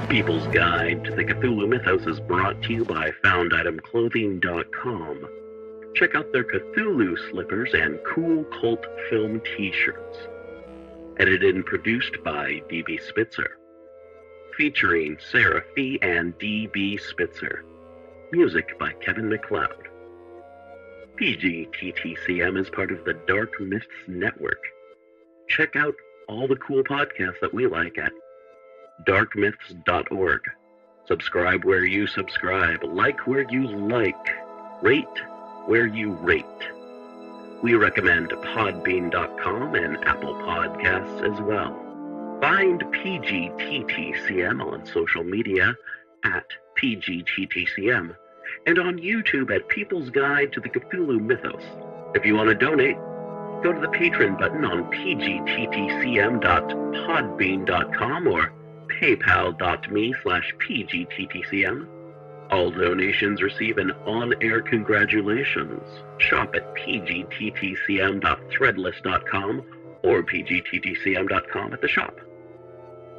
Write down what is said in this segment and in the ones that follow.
People's Guide to the Cthulhu Mythos is brought to you by FoundItemClothing.com. Check out their Cthulhu slippers and cool cult film t-shirts. Edited and produced by D.B. Spitzer. Featuring Sara and D.B. Spitzer. Music by Kevin MacLeod. PGTTCM is part of the Dark Myths Network. Check out all the cool podcasts that we like at darkmyths.org. Subscribe where you subscribe, like where you like, rate where you rate. We recommend podbean.com and Apple Podcasts as well. Find PGTTCM on social media at PGTTCM and on YouTube at People's Guide to the Cthulhu Mythos. If you want to donate, go to the Patreon button on pgttcm.podbean.com or paypal.me/pgttcm. All donations receive an on-air congratulations. Shop at pgttcm.threadless.com or pgttcm.com at the shop.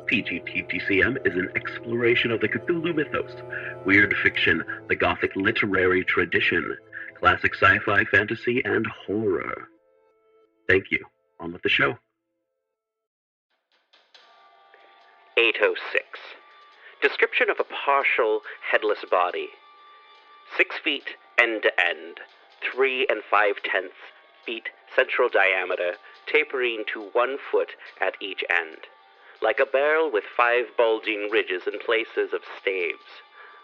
PGTTCM is an exploration of the Cthulhu mythos, weird fiction, the Gothic literary tradition, classic sci-fi, fantasy, and horror. Thank you. On with the show. 806. Description of a partial headless body. 6 feet end to end, 3 5/10 feet central diameter, tapering to 1 foot at each end. Like a barrel with 5 bulging ridges in places of staves.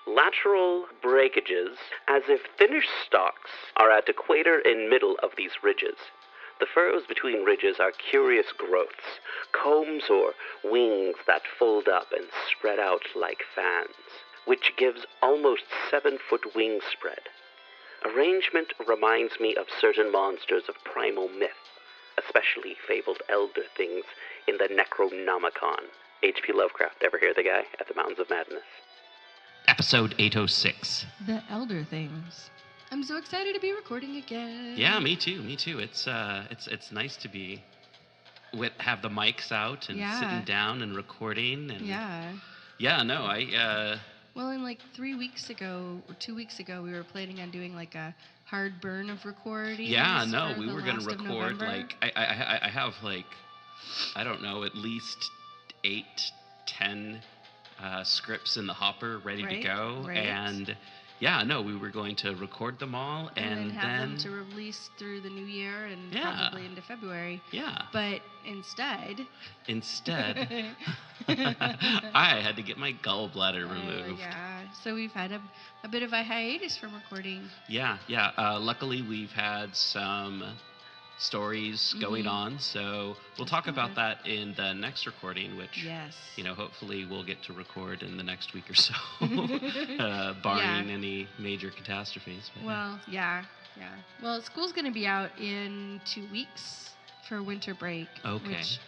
Lateral breakages, as if thinner stalks, are at equator in middle of these ridges. The furrows between ridges are curious growths, combs or wings that fold up and spread out like fans, which gives almost 7-foot wing spread. Arrangement reminds me of certain monsters of primal myth, especially fabled elder things in the Necronomicon. H.P. Lovecraft, ever hear the guy at the Mountains of Madness? Episode 806. The Elder Things. I'm so excited to be recording again. Yeah, me too. It's nice to be have the mics out and sitting down and recording and Well, and like 3 weeks ago or 2 weeks ago, we were planning on doing like a hard burn of recording. Yeah, no, we were gonna record like I have like I don't know, at least 8-10 scripts in the hopper ready to go, and we were going to record them all and then have them to release through the new year and probably into February. Yeah. But instead, I had to get my gallbladder removed. Yeah. So we've had a bit of a hiatus from recording. Yeah. Luckily, we've had some stories going on, so we'll talk about that in the next recording, which hopefully we'll get to record in the next week or so, barring any major catastrophes. But well, school's going to be out in 2 weeks for winter break, which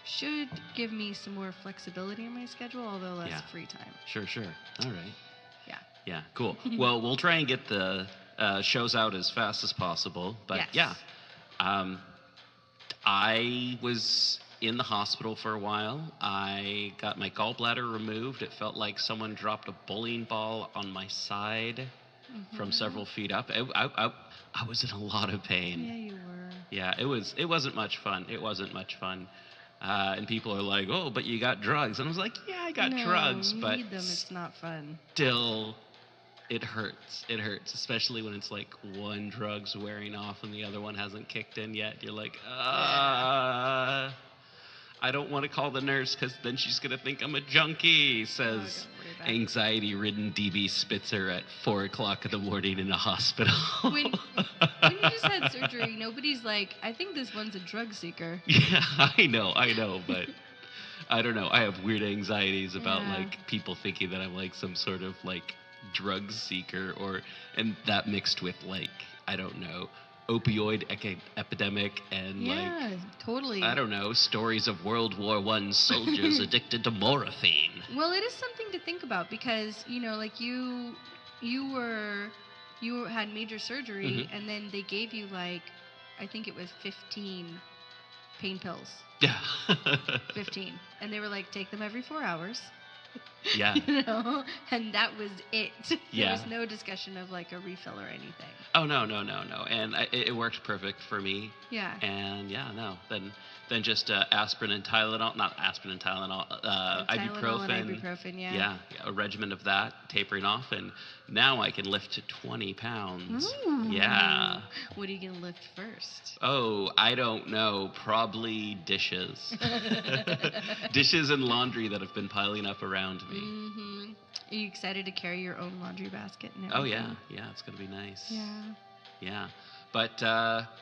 should give me some more flexibility in my schedule, although less free time. Sure. All right. Yeah, cool. Well, we'll try and get the shows out as fast as possible, but I was in the hospital for a while. I got my gallbladder removed. It felt like someone dropped a bowling ball on my side from several feet up. I was in a lot of pain. Yeah, you were. Yeah, it wasn't much fun. And people are like, "Oh, but you got drugs." And I was like, "Yeah, I got drugs, but you need them. It's not fun." Still, it hurts. It hurts, especially when it's like one drug's wearing off and the other one hasn't kicked in yet. You're like, I don't want to call the nurse because then she's going to think I'm a junkie, says anxiety-ridden D.B. Spitzer at 4 o'clock in the morning in a hospital. When you just had surgery, nobody's like, I think this one's a drug seeker. Yeah, I know, but I don't know. I have weird anxieties about like people thinking that I'm like some sort of like drug seeker, and that mixed with like, I don't know, opioid epidemic and totally. I don't know, stories of World War I soldiers addicted to morphine. Well, it is something to think about because, like you had major surgery and then they gave you like, I think it was 15 pain pills. Yeah. 15. And they were like, take them every 4 hours. Yeah. And that was it. Yeah. There was no discussion of like a refill or anything. Oh, no. And it worked perfect for me. Yeah. And then just aspirin and Tylenol, not aspirin and Tylenol, ibuprofen. Tylenol and ibuprofen, yeah. Yeah, a regimen of that, tapering off, and now I can lift to 20 pounds. Ooh. Yeah. What are you going to lift first? Oh, I don't know. Probably dishes. Dishes and laundry that have been piling up around me. Mm-hmm. Are you excited to carry your own laundry basket and everything? Oh, yeah. Yeah, it's going to be nice. Yeah. Yeah. But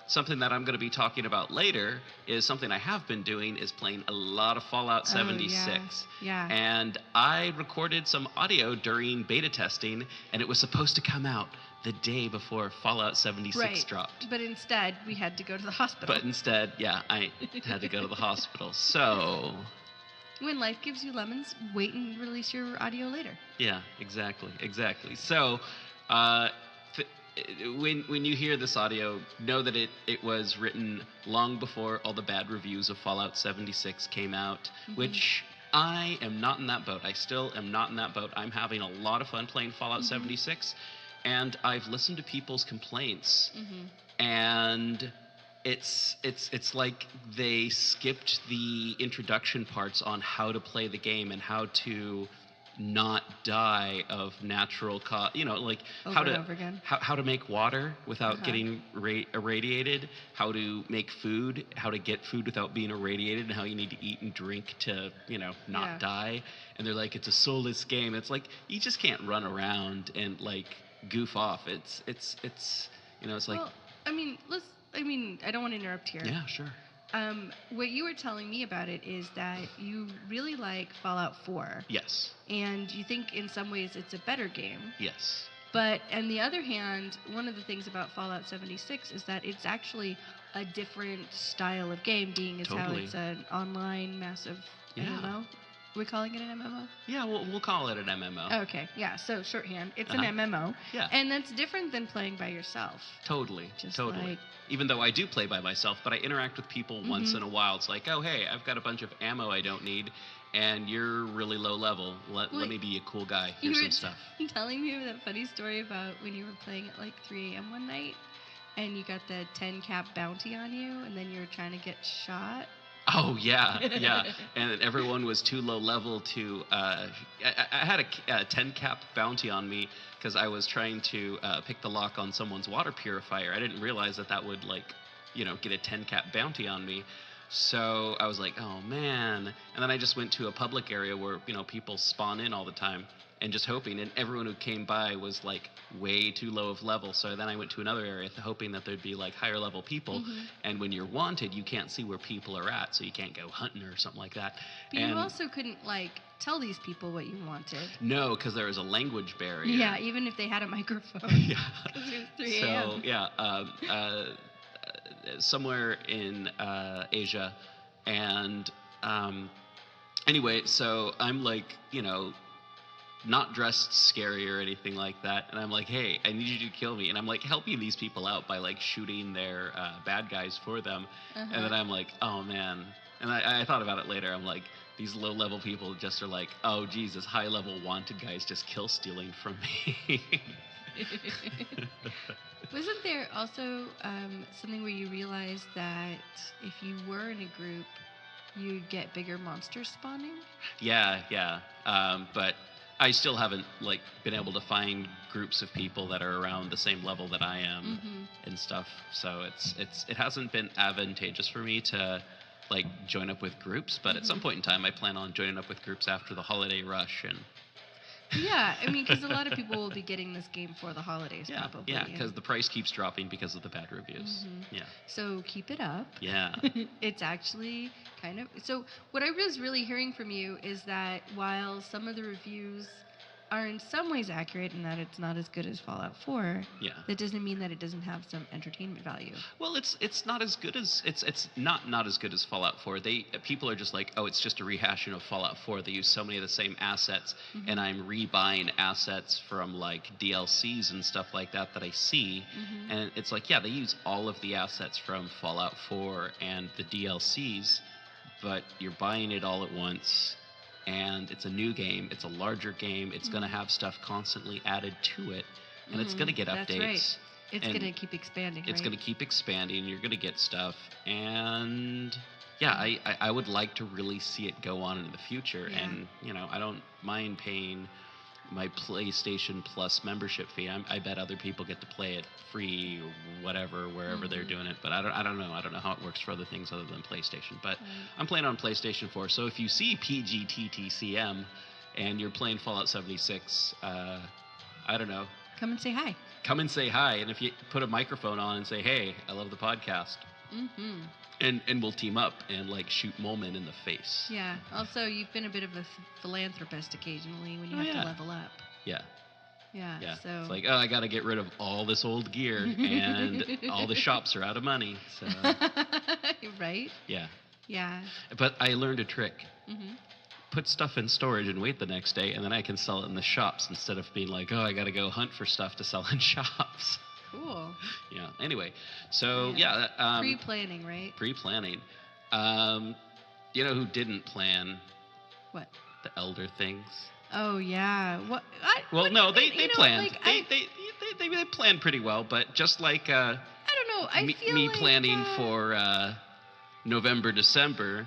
something that I'm going to be talking about later is something I have been doing is playing a lot of Fallout 76. Yeah. And I recorded some audio during beta testing, and it was supposed to come out the day before Fallout 76 dropped. But instead, we had to go to the hospital. But instead, yeah, I had to go to the hospital. So... when life gives you lemons, wait and release your audio later. Yeah, exactly. So... when you hear this audio, know that it was written long before all the bad reviews of Fallout 76 came out, which I am not in that boat. I still am not in that boat. I'm having a lot of fun playing Fallout 76, and I've listened to people's complaints, and it's like they skipped the introduction parts on how to play the game and how to not die of natural cause, like how to make water without getting irradiated, how to make food, how to get food without being irradiated, and how you need to eat and drink to not die. And they're like, it's a soulless game. It's like you just can't run around and like goof off. It's like, well, I don't want to interrupt here. Yeah, sure. What you were telling me about it is that you really like Fallout 4. Yes. And you think in some ways it's a better game. Yes. But on the other hand, one of the things about Fallout 76 is that it's actually a different style of game, being as how it's an online massive MMO. Are we calling it an MMO? Yeah, we'll call it an MMO. Okay, yeah, so shorthand. It's an MMO. Yeah. And that's different than playing by yourself. Totally. Like, even though I do play by myself, but I interact with people once in a while. It's like, oh, hey, I've got a bunch of ammo I don't need, and you're really low level. Let me be a cool guy. Here's some stuff. You were telling me that funny story about when you were playing at like 3 a.m. one night, and you got the 10 cap bounty on you, and then you were trying to get shot. Oh, yeah. And everyone was too low level to... I had a 10 cap bounty on me because I was trying to pick the lock on someone's water purifier. I didn't realize that would, get a 10 cap bounty on me. So I was like, oh, man. And then I just went to a public area where, people spawn in all the time. And just hoping, and everyone who came by was like way too low of level. So then I went to another area hoping that there'd be like higher level people. And when you're wanted, you can't see where people are at, so you can't go hunting or something like that. But you also couldn't tell these people what you wanted. No, because there was a language barrier. Yeah, even if they had a microphone. Yeah. Because it was 3 a.m. So yeah, somewhere in Asia, and anyway, so I'm like, not dressed scary or anything like that, and I'm like, hey, I need you to kill me, and I'm like helping these people out by like shooting their bad guys for them, and then I'm like, oh man, and I thought about it later. I'm like, these low level people just are like, oh Jesus, high level wanted guys just kill stealing from me. Wasn't there also something where you realized that if you were in a group, you'd get bigger monsters spawning? Yeah. But I still haven't been able to find groups of people that are around the same level that I am and stuff. So it hasn't been advantageous for me to join up with groups. But at some point in time, I plan on joining up with groups after the holiday rush and. Yeah, because a lot of people will be getting this game for the holidays, probably. Yeah, because the price keeps dropping because of the bad reviews. Yeah. So keep it up. Yeah. It's actually kind of... So what I was really hearing from you is that while some of the reviews are in some ways accurate in that it's not as good as Fallout 4, that doesn't mean that it doesn't have some entertainment value. Well, it's not as good as it's not as good as Fallout 4. People are just like, oh, it's just a rehashing of Fallout 4. They use so many of the same assets, and I'm rebuying assets from DLCs and stuff like that I see, and it's like, yeah, they use all of the assets from Fallout 4 and the DLCs, but you're buying it all at once. and it's a new game. It's a larger game. It's going to have stuff constantly added to it, and it's going to get updates. That's right. It's going to keep expanding. It's going to keep expanding. You're going to get stuff, and yeah, I would like to really see it go on in the future. Yeah. And I don't mind paying my PlayStation Plus membership fee. I bet other people get to play it free or whatever, wherever they're doing it. But I don't know. I don't know how it works for other things other than PlayStation. But I'm playing on PlayStation 4. So if you see PGTTCM and you're playing Fallout 76, I don't know. Come and say hi. Come and say hi. And if you put a microphone on and say, hey, I love the podcast. Mm-hmm. And we'll team up and shoot Molman in the face. Yeah. Also, you've been a bit of a philanthropist occasionally when you have to level up. Yeah. Yeah. Yeah. So it's like, I got to get rid of all this old gear, and all the shops are out of money. So. Right. Yeah. Yeah. But I learned a trick. Mm-hmm. Put stuff in storage and wait the next day, and then I can sell it in the shops instead of being like, I got to go hunt for stuff to sell in shops. Cool. Yeah. Anyway, so pre-planning, right? Pre-planning. You know who didn't plan? What? The Elder Things. Oh yeah. What? No, they planned. They planned pretty well, but just like I don't know. I feel me planning for November, December.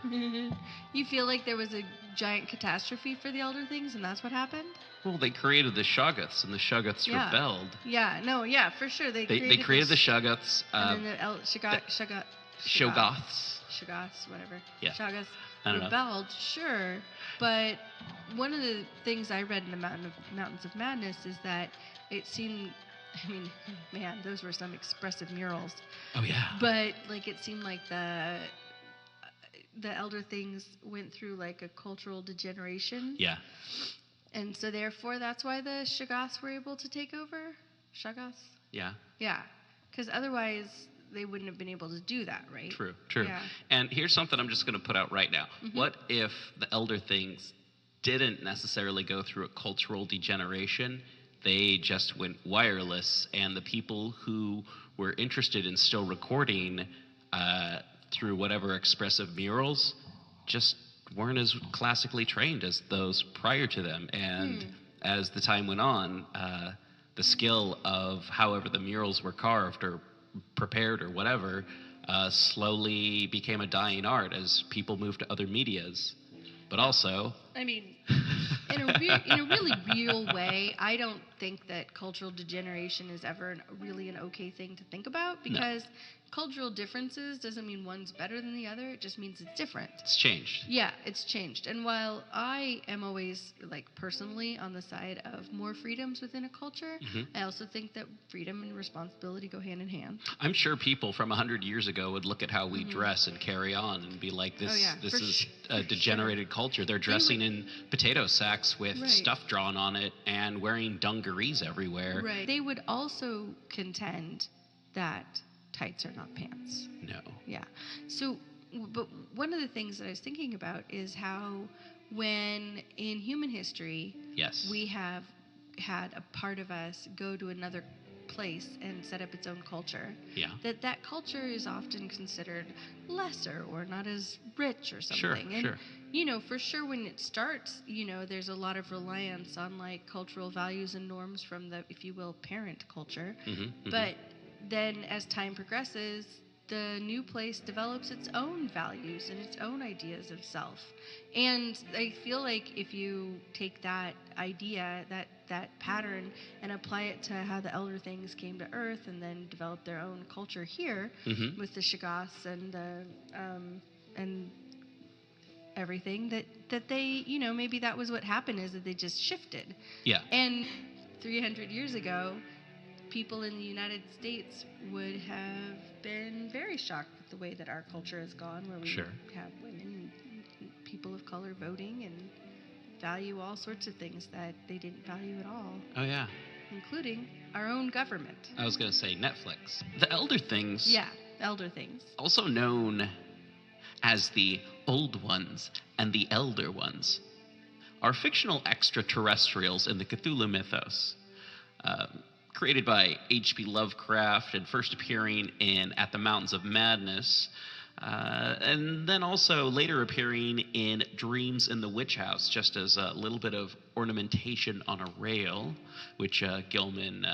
You feel like there was a giant catastrophe for the Elder Things, and that's what happened? Well, they created the Shoggoths, and the Shoggoths rebelled. Yeah, no, yeah, for sure. They created the Shoggoths. And then the Shoggoths, whatever. Yeah. Shoggoths rebelled, sure. But one of the things I read in the Mountains of Madness is that it seemed, man, those were some expressive murals. Oh, yeah. But, it seemed like the Elder Things went through, a cultural degeneration. Yeah. And so, therefore, that's why the Shoggoths were able to take over? Shoggoths? Yeah. Yeah. Because otherwise, they wouldn't have been able to do that, right? True. Yeah. And here's something I'm just going to put out right now. Mm-hmm. What if the Elder Things didn't necessarily go through a cultural degeneration? They just went wireless, and the people who were interested in still recording through whatever expressive murals just weren't as classically trained as those prior to them. And as the time went on, the skill of however the murals were carved or prepared or whatever slowly became a dying art as people moved to other medias. But also... in a really real way, I don't think that cultural degeneration is ever really an okay thing to think about, because cultural differences doesn't mean one's better than the other. It just means it's different. It's changed. Yeah, it's changed. And while I am always, personally on the side of more freedoms within a culture, I also think that freedom and responsibility go hand in hand. I'm sure people from 100 years ago would look at how we dress and carry on and be like, this is a degenerated culture. They're dressing in potato sacks with stuff drawn on it and wearing dungarees everywhere. Right. They would also contend that tights are not pants. No. Yeah. So, but one of the things that I was thinking about is how when in human history, we have had a part of us go to another place and set up its own culture, that culture is often considered lesser or not as rich or something. Sure. For sure when it starts, there's a lot of reliance on cultural values and norms from the, if you will, parent culture. But then as time progresses, the new place develops its own values and its own ideas of self. And I feel like if you take that idea, that pattern, and apply it to how the Elder Things came to Earth and then developed their own culture here with the Shoggoths and everything, that they, maybe that was what happened, is that they just shifted. Yeah. And 300 years ago, people in the United States would have been very shocked with the way that our culture has gone, where we have women and people of color voting and value all sorts of things that they didn't value at all. Oh, yeah. Including our own government. I was going to say Netflix. The Elder Things. Yeah, Elder Things. Also known as the Old Ones and the Elder Ones, are fictional extraterrestrials in the Cthulhu mythos. Created by H.P. Lovecraft and first appearing in At the Mountains of Madness, And then also later appearing in Dreams in the Witch House, just as a little bit of ornamentation on a rail, which Gilman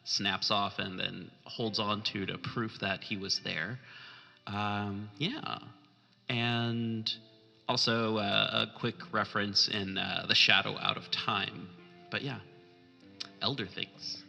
snaps off and then holds on to proof that he was there. Yeah. And also a quick reference in The Shadow Out of Time. But yeah, Elder Things.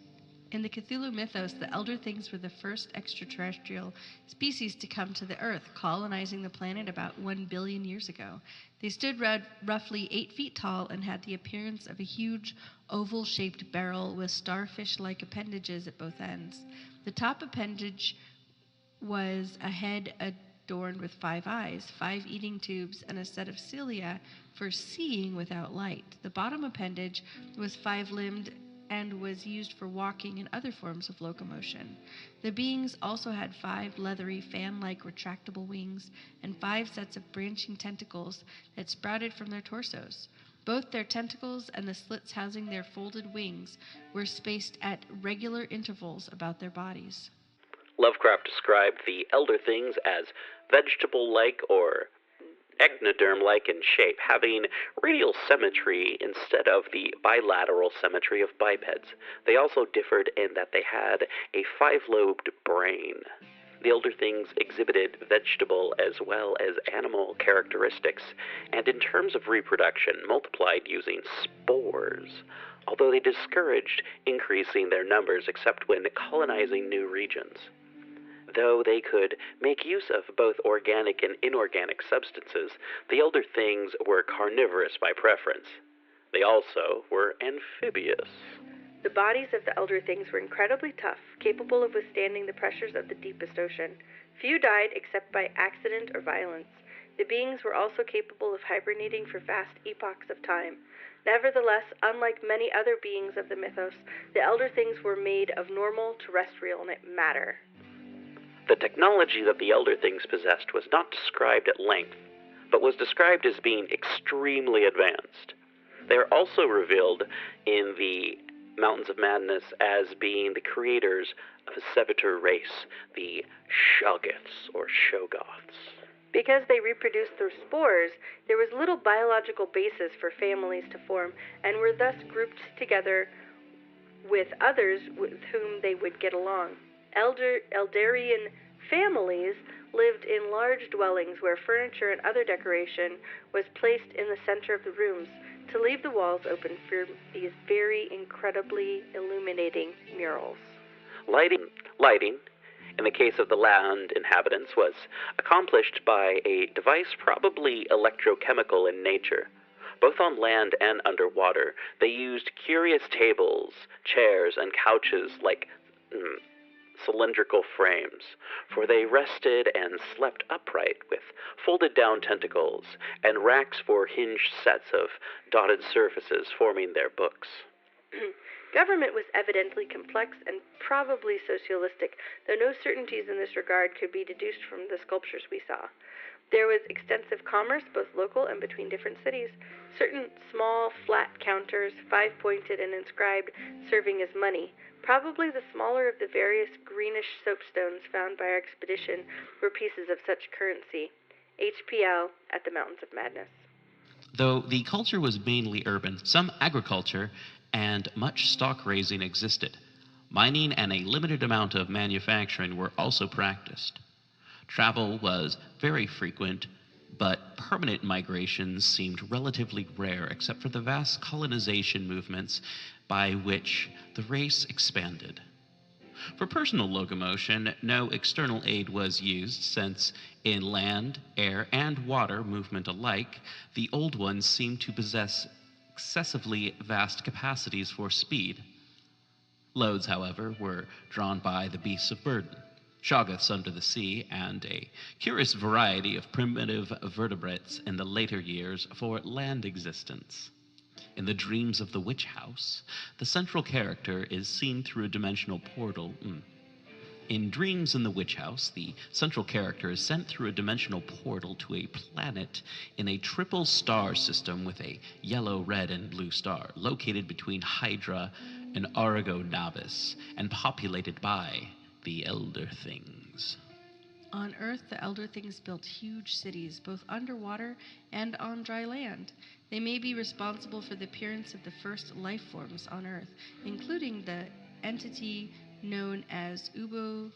In the Cthulhu mythos, the Elder Things were the first extraterrestrial species to come to the Earth, colonizing the planet about 1 billion years ago. They stood roughly 8 feet tall and had the appearance of a huge oval-shaped barrel with starfish-like appendages at both ends. The top appendage was a head adorned with 5 eyes, 5 eating tubes, and a set of cilia for seeing without light. The bottom appendage was 5-limbed and was used for walking and other forms of locomotion. The beings also had 5 leathery, fan-like retractable wings and 5 sets of branching tentacles that sprouted from their torsos. Both their tentacles and the slits housing their folded wings were spaced at regular intervals about their bodies. Lovecraft described the Elder Things as vegetable-like or ectoderm-like in shape, having radial symmetry instead of the bilateral symmetry of bipeds. They also differed in that they had a 5-lobed brain. The Elder Things exhibited vegetable as well as animal characteristics, and in terms of reproduction, multiplied using spores, although they discouraged increasing their numbers except when colonizing new regions. Though they could make use of both organic and inorganic substances, the Elder Things were carnivorous by preference. They also were amphibious. The bodies of the Elder Things were incredibly tough, capable of withstanding the pressures of the deepest ocean. Few died except by accident or violence. The beings were also capable of hibernating for vast epochs of time. Nevertheless, unlike many other beings of the mythos, the Elder Things were made of normal terrestrial matter. The technology that the Elder Things possessed was not described at length, but was described as being extremely advanced. They are also revealed in the Mountains of Madness as being the creators of a Sevator race, the Shoggoths or Shoggoths. Because they reproduced through spores, there was little biological basis for families to form, and were thus grouped together with others with whom they would get along. Eldarian families lived in large dwellings where furniture and other decoration was placed in the center of the rooms to leave the walls open for these very incredibly illuminating murals. Lighting, in the case of the land inhabitants, was accomplished by a device probably electrochemical in nature. Both on land and underwater, they used curious tables, chairs, and couches like cylindrical frames, for they rested and slept upright with folded-down tentacles and racks for hinged sets of dotted surfaces forming their books. Government was evidently complex and probably socialistic, though no certainties in this regard could be deduced from the sculptures we saw. There was extensive commerce, both local and between different cities. Certain small, flat counters, 5-pointed and inscribed, serving as money. Probably the smaller of the various greenish soapstones found by our expedition were pieces of such currency. HPL at the Mountains of Madness. Though the culture was mainly urban, some agriculture and much stock raising existed. Mining and a limited amount of manufacturing were also practiced. Travel was very frequent, but permanent migrations seemed relatively rare except for the vast colonization movements by which the race expanded. For personal locomotion, no external aid was used since in land, air, and water movement alike, the old ones seemed to possess excessively vast capacities for speed. Loads, however, were drawn by the beasts of burden, shoggoths under the sea, and a curious variety of primitive vertebrates in the later years for land existence. In the Dreams of the Witch House, the central character is seen through a dimensional portal. In Dreams in the Witch House, the central character is sent through a dimensional portal to a planet in a triple star system with a yellow, red, and blue star, located between Hydra and Argo Navis, and populated by the Elder Things. On Earth, the Elder Things built huge cities, both underwater and on dry land. They may be responsible for the appearance of the first life forms on Earth, including the entity known as Ubo-Sathwa.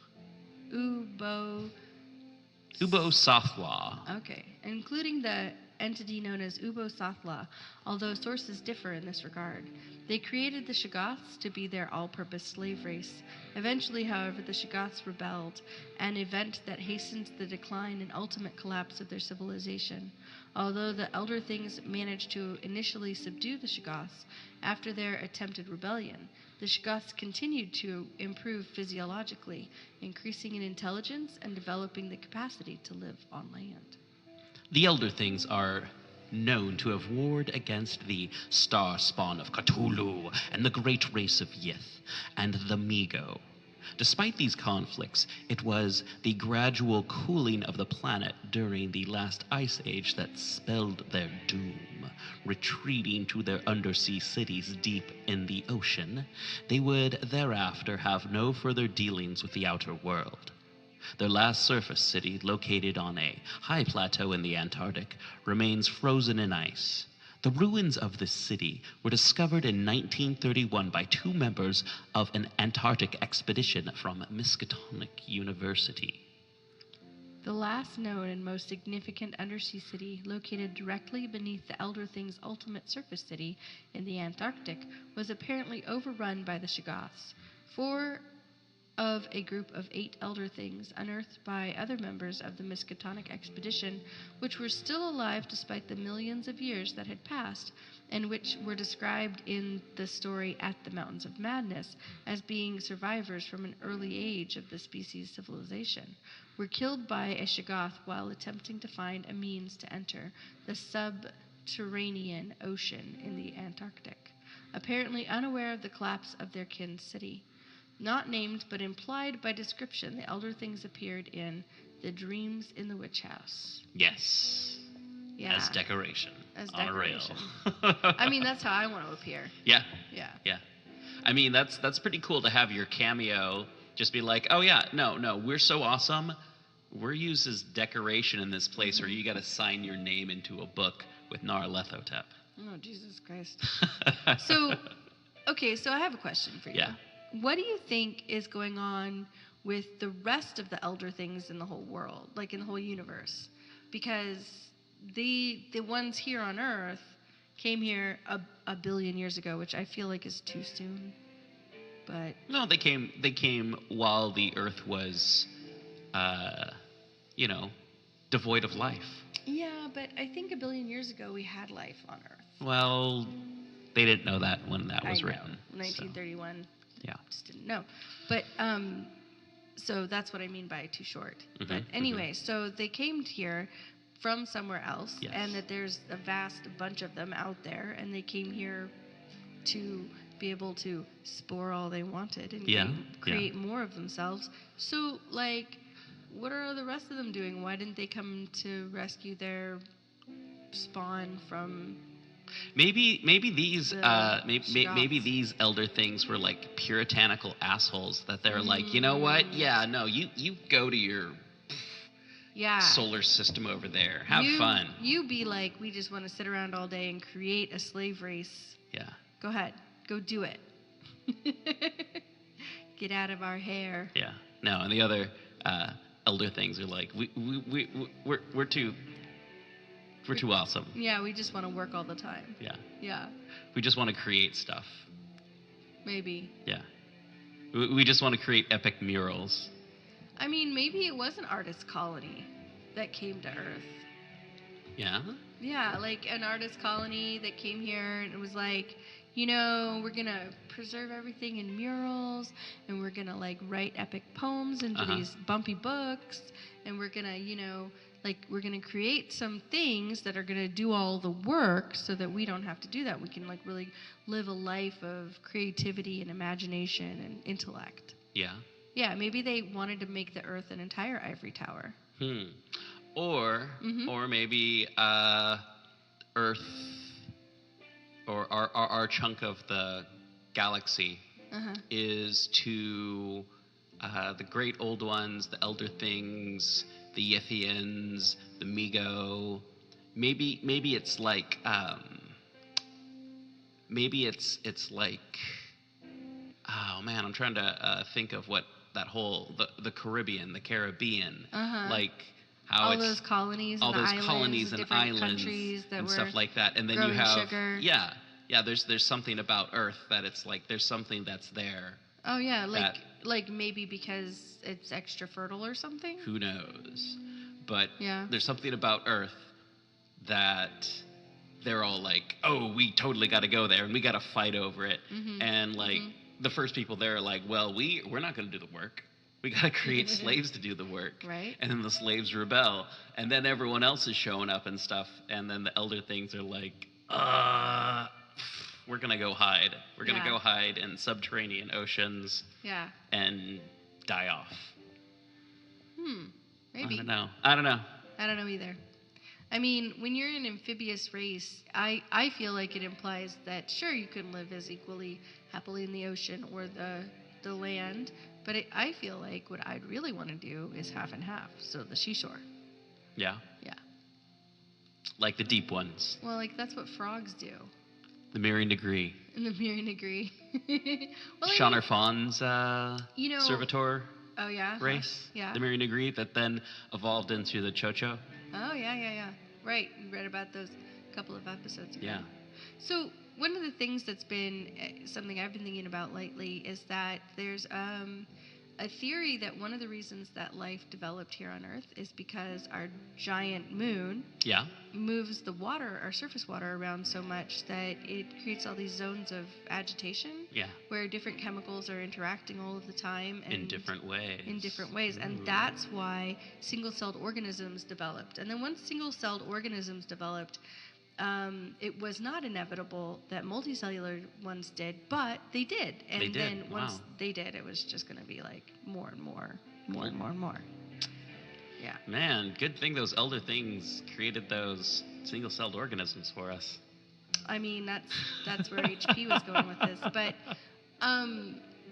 Okay, including the entity known as Ubo-Sathwa, although sources differ in this regard. They created the Shoggoths to be their all-purpose slave race. Eventually, however, the Shoggoths rebelled, an event that hastened the decline and ultimate collapse of their civilization. Although the Elder Things managed to initially subdue the Shoggoths after their attempted rebellion, the Shoggoths continued to improve physiologically, increasing in intelligence and developing the capacity to live on land. The Elder Things are known to have warred against the star spawn of Cthulhu and the great race of Yith and the Migo. Despite these conflicts, it was the gradual cooling of the planet during the last ice age that spelled their doom. Retreating to their undersea cities deep in the ocean, they would thereafter have no further dealings with the outer world. Their last surface city, located on a high plateau in the Antarctic, remains frozen in ice. The ruins of this city were discovered in 1931 by two members of an Antarctic expedition from Miskatonic University. The last known and most significant undersea city, located directly beneath the Elder Things' ultimate surface city in the Antarctic, was apparently overrun by the Shoggoths. 4 of a group of 8 Elder Things unearthed by other members of the Miskatonic expedition, which were still alive despite the millions of years that had passed, and which were described in the story At the Mountains of Madness as being survivors from an early age of the species' civilization, were killed by a Shoggoth while attempting to find a means to enter the subterranean ocean in the Antarctic, apparently unaware of the collapse of their kin city. Not named, but implied by description, the Elder Things appeared in The Dreams in the Witch House. Yes. Yeah. As decoration. As on decoration. a rail. I mean, that's how I want to appear. Yeah. Yeah. Yeah. I mean, that's pretty cool to have your cameo just be like, oh yeah, no, we're so awesome. We're used as decoration in this place, or you got to sign your name into a book with Nyarlathotep. Oh, Jesus Christ. So I have a question for you. Yeah. What do you think is going on with the rest of the Elder Things in the whole world, like in the whole universe? Because the ones here on Earth came here a billion years ago, which I feel like is too soon. But no, they came while the Earth was, devoid of life. Yeah, but I think a billion years ago we had life on Earth. Well, they didn't know that when that was written. 1931. So. Yeah. Just didn't know. But, so that's what I mean by too short. Mm-hmm, but anyway, so they came here from somewhere else, yes. And that there's a vast bunch of them out there, and they came here to be able to spore all they wanted and create more of themselves. So, like, what are the rest of them doing? Why didn't they come to rescue their spawn from... Maybe these maybe these Elder Things were like puritanical assholes that they're like, you know what? Yeah, no, you go to your solar system over there. Have fun. You be like, we just want to sit around all day and create a slave race. Yeah. Go ahead. Go do it. Get out of our hair. Yeah. No, and the other Elder Things are like, we're too awesome. Yeah, we just want to work all the time. Yeah. Yeah. We just want to create stuff. Maybe. Yeah. We just want to create epic murals. I mean, maybe it was an artist colony that came to Earth. Yeah? Yeah, like an artist colony that came here and it was like, we're going to preserve everything in murals, and we're going to, like, write epic poems into these bumpy books, and we're going to, we're going to create some things that are going to do all the work so that we don't have to do that. We can, like, really live a life of creativity and imagination and intellect. Yeah. Yeah, maybe they wanted to make the Earth an entire ivory tower. Or maybe Earth, or our chunk of the galaxy, is to the great old ones, the Elder Things, the Yithians, the Migo. Maybe it's like oh man, I'm trying to think of what that whole the Caribbean, like how all it's those colonies, all and those islands, colonies and islands countries that and were stuff like that, and then you growing have sugar. there's something about Earth that it's like there's something that's there. Oh yeah, like maybe because it's extra fertile or something. Who knows? But yeah, there's something about Earth that they're all like, oh, we totally got to go there and we got to fight over it. Mm-hmm. And like the first people there are like, well, we're not going to do the work. We got to create slaves to do the work. Right. And then the slaves rebel. And then everyone else is showing up and stuff. And then the Elder Things are like, we're going to go hide. We're going to go hide in subterranean oceans. Yeah. And die off. Maybe. I don't know either. I mean, when you're an amphibious race, I feel like it implies that, sure, you can live as equally happily in the ocean or the land, but I feel like what I'd really want to do is half and half, so the seashore. Yeah? Yeah. Like the deep ones. Well, like, that's what frogs do. The Marine Degree. And the Marine Degree. Well, Shonner Fawn's servitor oh, yeah? race. Yeah. The Marine Degree that then evolved into the Chocho. Oh, yeah. Right. We read about those a couple of episodes ago. Yeah. So one of the things that's been something I've been thinking about lately is that there's a theory that one of the reasons that life developed here on Earth is because our giant moon moves the water, our surface water, around so much that it creates all these zones of agitation where different chemicals are interacting all of the time. And in different ways. And that's why single-celled organisms developed. And then once single-celled organisms developed, it was not inevitable that multicellular ones did, but they did. And then once they did, it was just going to be like more and more. Yeah. Man, good thing those Elder Things created those single-celled organisms for us. I mean, that's where HP was going with this. But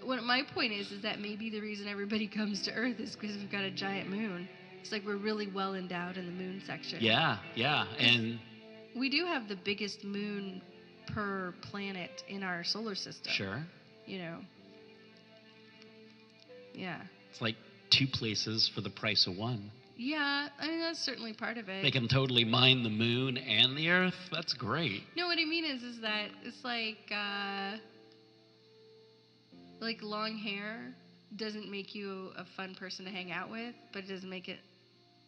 what my point is that maybe the reason everybody comes to Earth is because we've got a giant moon. It's like we're really well endowed in the moon section. Yeah. And we do have the biggest moon per planet in our solar system. Sure. Yeah. It's like 2 places for the price of 1. Yeah, I mean, that's certainly part of it. They can totally mine the moon and the Earth. That's great. No, what I mean is that it's like long hair doesn't make you a fun person to hang out with, but it doesn't make it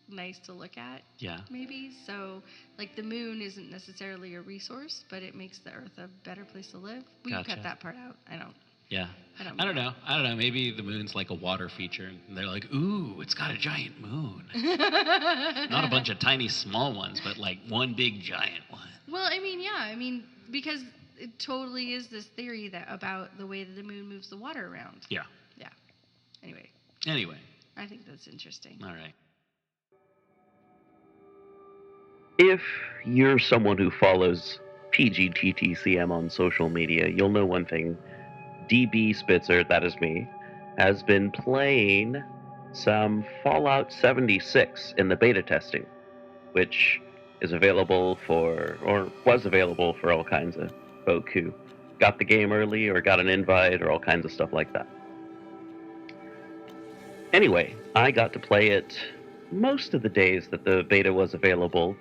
nice to look at. Yeah. Maybe. So, like, the moon isn't necessarily a resource, but it makes the Earth a better place to live. We can cut that part out. I don't know. Maybe the moon's like a water feature, and they're like, ooh, it's got a giant moon. Not a bunch of tiny small ones, but like one big giant one. Well, I mean, because it totally is this theory that about the way that the moon moves the water around. Yeah. Yeah. Anyway. I think that's interesting. All right. If you're someone who follows PGTTCM on social media, you'll know one thing. DB Spitzer, that is me, has been playing some Fallout 76 in the beta testing, which is available or was available for all kinds of folk who got the game early or got an invite or all kinds of stuff like that. Anyway, I got to play it most of the days that the beta was available,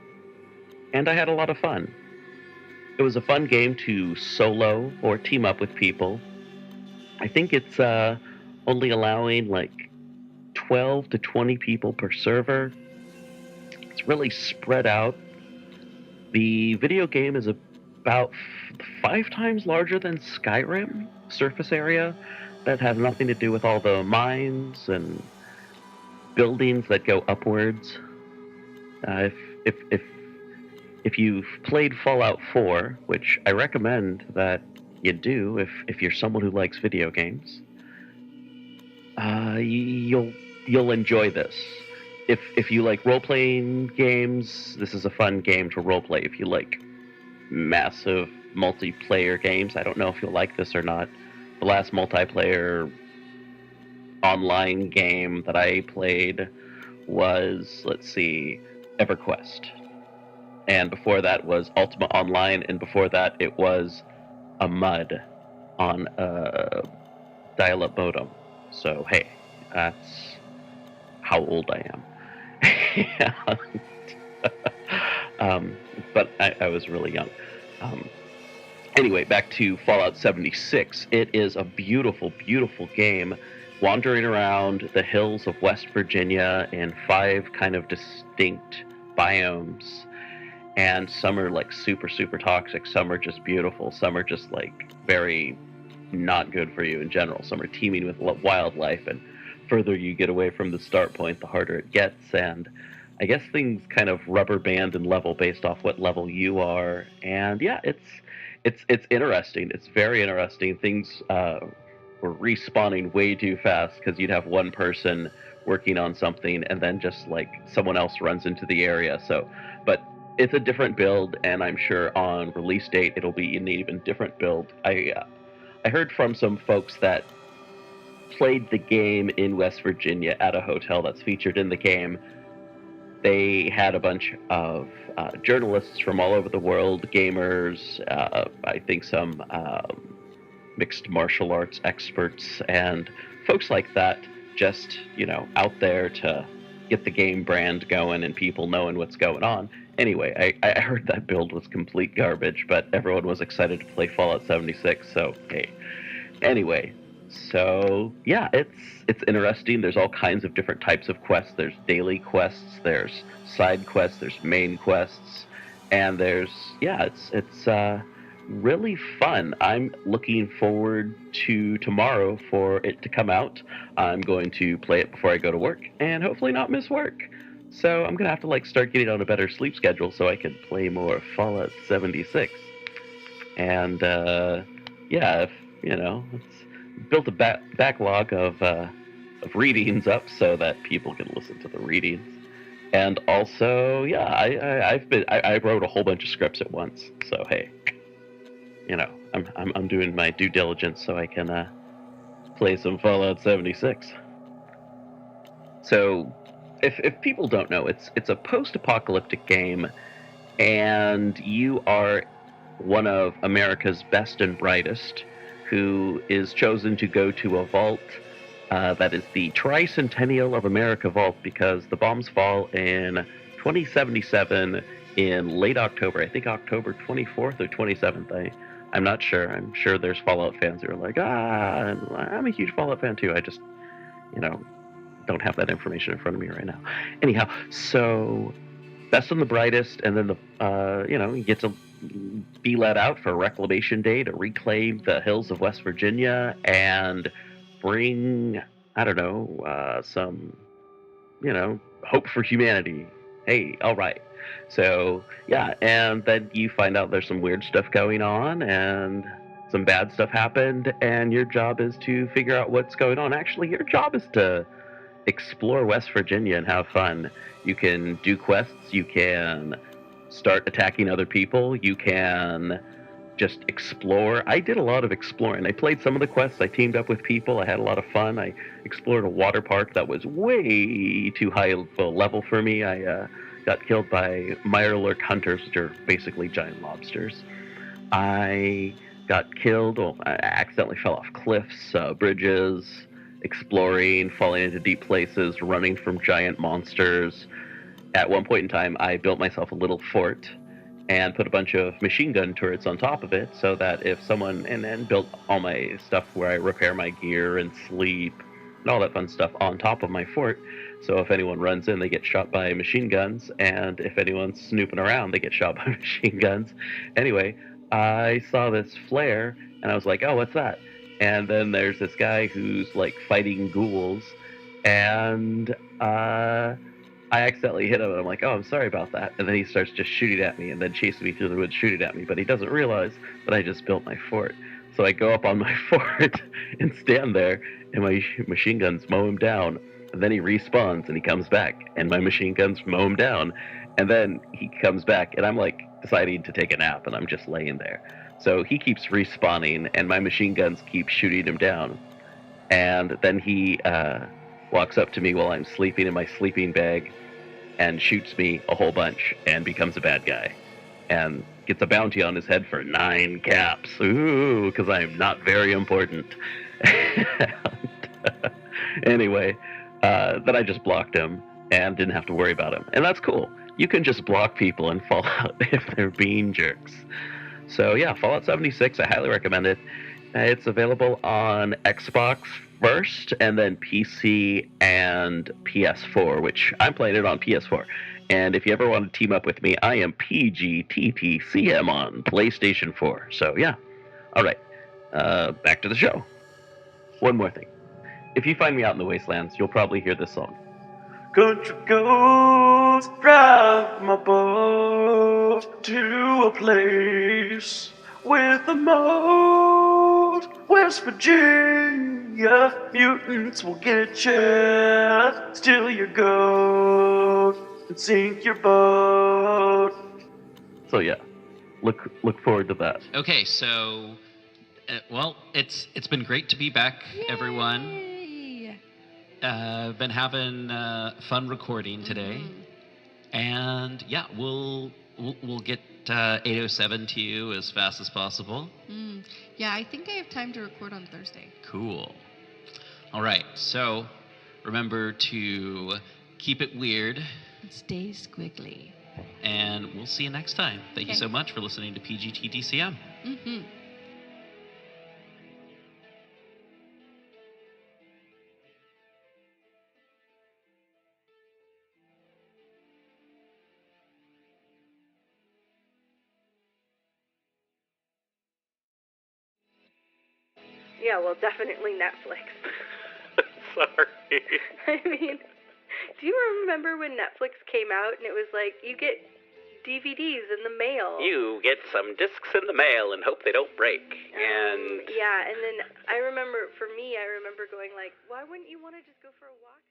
and I had a lot of fun. It was a fun game to solo or team up with people. I think it's only allowing like 12 to 20 people per server. It's really spread out. The video game is about 5 times larger than Skyrim surface area. That has nothing to do with all the mines and buildings that go upwards. If you've played Fallout 4, which I recommend that you do if you're someone who likes video games, you'll enjoy this. If you like role-playing games, this is a fun game to role-play. If you like massive multiplayer games, I don't know if you'll like this or not. The last multiplayer online game that I played was, let's see, EverQuest. And before that was Ultima Online, and before that it was a MUD on a dial-up modem. So, hey, that's how old I am. But I was really young. Anyway, back to Fallout 76. It is a beautiful, beautiful game, wandering around the hills of West Virginia in 5 kind of distinct biomes. And some are like super, super toxic. Some are just beautiful. Some are just like very not good for you in general. Some are teeming with wildlife. And further you get away from the start point, the harder it gets. And I guess things kind of rubber band and level based off what level you are. And yeah, it's interesting. It's very interesting. Things were respawning way too fast because you'd have one person working on something and then just like someone else runs into the area. But it's a different build, and I'm sure on release date it'll be an even different build. I heard from some folks that played the game in West Virginia at a hotel that's featured in the game. They had a bunch of journalists from all over the world, gamers, I think some mixed martial arts experts, and folks like that, just, out there to get the game brand going and people knowing what's going on. Anyway, I heard that build was complete garbage, but everyone was excited to play Fallout 76, so hey. Anyway, so yeah, it's interesting. There's all kinds of different types of quests. There's daily quests, there's side quests, there's main quests, and it's really fun. I'm looking forward to tomorrow for it to come out. I'm going to play it before I go to work and hopefully not miss work. So I'm going to have to start getting on a better sleep schedule so I can play more Fallout 76. And it's built a backlog of readings up so that people can listen to the readings. And also, I wrote a whole bunch of scripts at once. So hey, I'm doing my due diligence so I can play some Fallout 76. So if people don't know, it's a post-apocalyptic game, and you are one of America's best and brightest, who is chosen to go to a vault that is the Tricentennial of America vault, because the bombs fall in 2077 in late October. I think October 24th or 27th. I'm not sure. I'm sure there's Fallout fans who are like, I'm a huge Fallout fan too. I just, don't have that information in front of me right now. Anyhow, so best and the brightest, and then you get to be let out for Reclamation Day to reclaim the hills of West Virginia and bring, some, hope for humanity. Hey, all right. So, yeah, and then you find out there's some weird stuff going on and some bad stuff happened, and your job is to figure out what's going on. Actually, your job is to explore West Virginia and have fun. You can do quests, you can start attacking other people, you can just explore. I did a lot of exploring. I played some of the quests, I teamed up with people, I had a lot of fun. I explored a water park that was way too high of a level for me. I got killed by Mirelurk hunters, which are basically giant lobsters. I got killed, I accidentally fell off cliffs, bridges, exploring, falling into deep places, running from giant monsters. At one point in time, I built myself a little fort and put a bunch of machine gun turrets on top of it so that if someone, and then built all my stuff where I repair my gear and sleep and all that fun stuff on top of my fort. So if anyone runs in, they get shot by machine guns, and if anyone's snooping around, they get shot by machine guns. Anyway, I saw this flare, and I was like, oh, what's that? And then there's this guy who's fighting ghouls, and I accidentally hit him, and I'm like, oh, I'm sorry about that. And then he starts just shooting at me, and then chasing me through the woods, shooting at me, but he doesn't realize that I just built my fort. So I go up on my fort and stand there, and my machine guns mow him down. And then he respawns, and he comes back, and my machine guns mow him down. And then he comes back, and I'm deciding to take a nap, and I'm just laying there. So he keeps respawning, and my machine guns keep shooting him down. And then he walks up to me while I'm sleeping in my sleeping bag and shoots me a whole bunch and becomes a bad guy. And gets a bounty on his head for 9 caps. Ooh, because I'm not very important. Anyway, then I just blocked him and didn't have to worry about him. And that's cool. You can just block people in Fallout if they're being jerks. So yeah, Fallout 76, I highly recommend it. It's available on Xbox first, and then PC and PS4, which I'm playing it on PS4. And if you ever want to team up with me, I am PGTTCM on PlayStation 4. So yeah. All right. Back to the show. One more thing. If you find me out in the wastelands, you'll probably hear this song. Country goes, drive my boat to a place with the most. West Virginia mutants will get you, steal your goat, and sink your boat. So yeah, look forward to that. Okay, so well, it's been great to be back, everyone. Been having fun recording today, and yeah, we'll get 807 to you as fast as possible. Yeah, I think I have time to record on Thursday. Cool. All right, so remember to keep it weird. And stay squiggly. And we'll see you next time. Thank you so much for listening to PGTTCM. Yeah, well, definitely Netflix. Sorry. I mean, do you remember when Netflix came out and it was like, you get DVDs in the mail? You get some discs in the mail and hope they don't break. Yeah, and then I remember, for me, I remember going like, why wouldn't you want to just go for a walk?